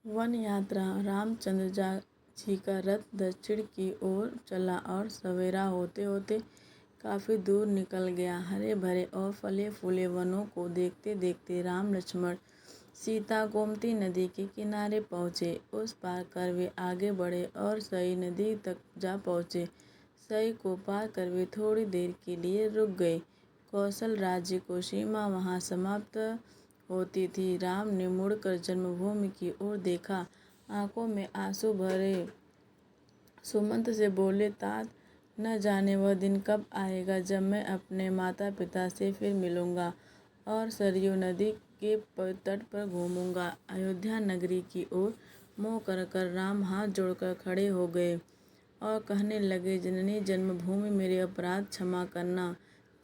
One यात्रा। रामचंद्र जी का रथ दक्षिण की ओर चला और सवेरा होते होते काफी दूर निकल गया। हरे भरे और फले फूले वनों को देखते देखते राम लक्ष्मण सीता गोमती नदी के किनारे पहुँचे। उस पार कर वे आगे बढ़े और सई नदी तक जा पहुँचे। सई को पार कर वे थोड़ी देर के लिए रुक गए। कौशल राज्य को सीमा वहाँ समाप्त होती थी। राम ने मुड़कर जन्मभूमि की ओर देखा। आंखों में आंसू भरे सुमंत से बोले, तात, न जाने वह दिन कब आएगा जब मैं अपने माता पिता से फिर मिलूंगा और सरयू नदी के तट पर घूमूंगा। अयोध्या नगरी की ओर मुँह कर कर राम हाथ जोड़कर खड़े हो गए और कहने लगे, जननी जन्मभूमि, मेरे अपराध क्षमा करना।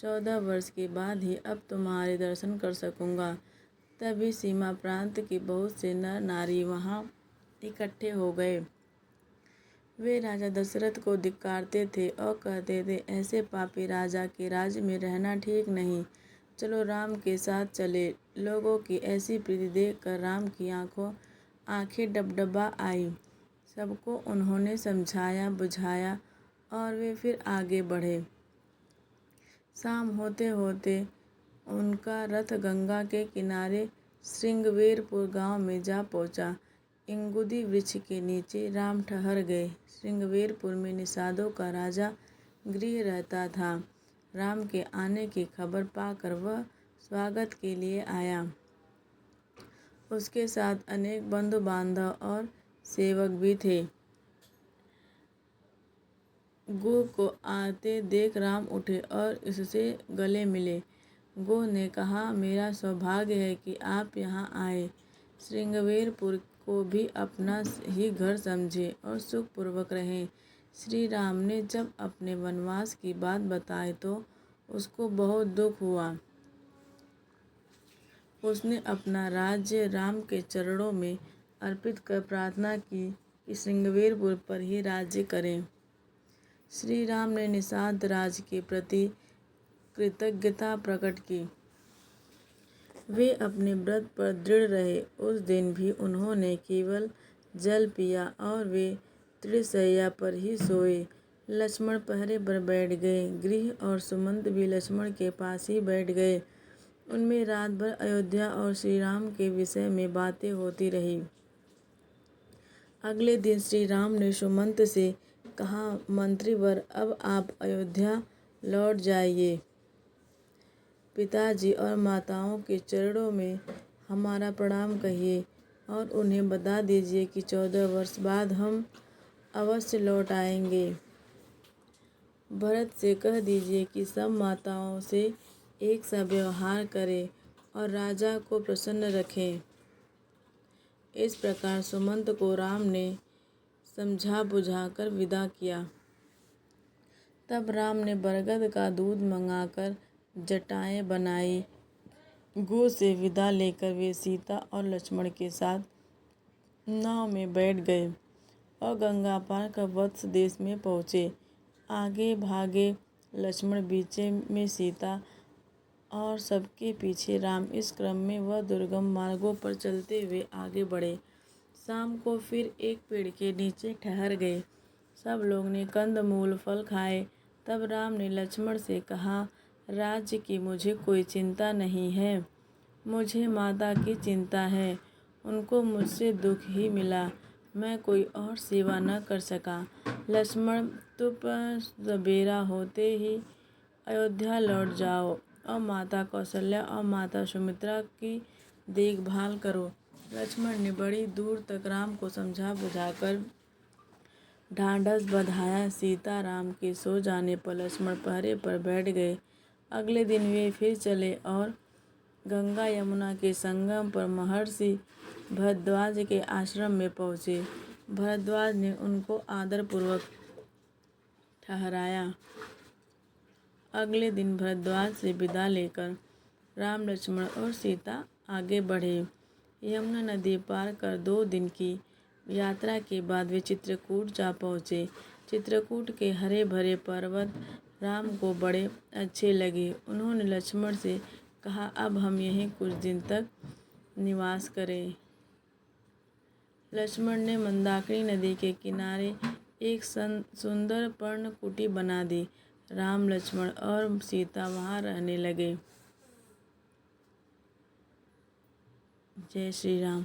14 वर्ष के बाद ही अब तुम्हारे दर्शन कर सकूंगा। तभी सीमा प्रांत के बहुत से नर नारी वहां इकट्ठे हो गए। वे राजा दशरथ को धिक्कारते थे और कहते थे, ऐसे पापी राजा के राज्य में रहना ठीक नहीं। चलो राम के साथ चले। लोगों की ऐसी प्रीति देखकर राम की आंखें डबडबा आई। सबको उन्होंने समझाया बुझाया और वे फिर आगे बढ़े। शाम होते होते उनका रथ गंगा के किनारे श्रृंगवेरपुर गांव में जा पहुंचा। इंगुदी वृक्ष के नीचे राम ठहर गए। श्रृंगवेरपुर में निषादों का राजा गृह रहता था। राम के आने की खबर पाकर वह स्वागत के लिए आया। उसके साथ अनेक बंधु बांधव और सेवक भी थे। गुह को आते देख राम उठे और उससे गले मिले। गुह ने कहा, मेरा सौभाग्य है कि आप यहाँ आए। श्रृंगवेरपुर को भी अपना ही घर समझे और सुखपूर्वक रहें। श्री राम ने जब अपने वनवास की बात बताई तो उसको बहुत दुख हुआ। उसने अपना राज्य राम के चरणों में अर्पित कर प्रार्थना की कि श्रृंगवेरपुर पर ही राज्य करें। श्री राम ने निषाद राज के प्रति कृतज्ञता प्रकट की। वे अपने व्रत पर दृढ़ रहे। उस दिन भी उन्होंने केवल जल पिया और वे त्रिशैया पर ही सोए। लक्ष्मण पहरे पर बैठ गए। गृह और सुमंत भी लक्ष्मण के पास ही बैठ गए। उनमें रात भर अयोध्या और श्री राम के विषय में बातें होती रही। अगले दिन श्री राम ने सुमंत से कहा, मंत्रीवर, अब आप अयोध्या लौट जाइए। पिताजी और माताओं के चरणों में हमारा प्रणाम कहिए और उन्हें बता दीजिए कि 14 वर्ष बाद हम अवश्य लौट आएंगे। भरत से कह दीजिए कि सब माताओं से एक सा व्यवहार करें और राजा को प्रसन्न रखें। इस प्रकार सुमंत को राम ने समझा बुझाकर विदा किया। तब राम ने बरगद का दूध मंगाकर जटाएं बनाई। गुह से विदा लेकर वे सीता और लक्ष्मण के साथ नाव में बैठ गए और गंगा पार कर वत्स देश में पहुँचे। आगे भागे लक्ष्मण, बीचे में सीता और सबके पीछे राम। इस क्रम में वह दुर्गम मार्गों पर चलते हुए आगे बढ़े। शाम को फिर एक पेड़ के नीचे ठहर गए। सब लोग ने कंद मूल फल खाए। तब राम ने लक्ष्मण से कहा, राज्य की मुझे कोई चिंता नहीं है, मुझे माता की चिंता है। उनको मुझसे दुख ही मिला, मैं कोई और सेवा न कर सका। लक्ष्मण, तुम सवेरा होते ही अयोध्या लौट जाओ और माता कौशल्या और माता सुमित्रा की देखभाल करो। लक्ष्मण ने बड़ी दूर तक राम को समझा बुझाकर ढांढस बंधाया। सीता राम के सो जाने पर लक्ष्मण पहरे पर बैठ गए। अगले दिन वे फिर चले और गंगा यमुना के संगम पर महर्षि भरद्वाज के आश्रम में पहुँचे। भरद्वाज ने उनको आदरपूर्वक ठहराया। अगले दिन भरद्वाज से विदा लेकर राम, लक्ष्मण और सीता आगे बढ़े। यमुना नदी पार कर 2 दिन की यात्रा के बाद वे चित्रकूट जा पहुँचे। चित्रकूट के हरे भरे पर्वत राम को बड़े अच्छे लगे। उन्होंने लक्ष्मण से कहा, अब हम यहीं कुछ दिन तक निवास करें। लक्ष्मण ने मंदाकिनी नदी के किनारे एक सुंदर पर्णकुटी बना दी। राम, लक्ष्मण और सीता वहां रहने लगे। जय श्री राम।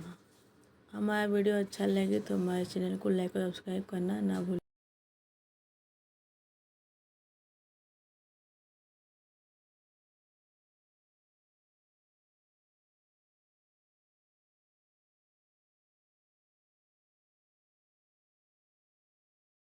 हमारा वीडियो अच्छा लगे तो हमारे चैनल को लाइक और सब्सक्राइब करना ना भूलें।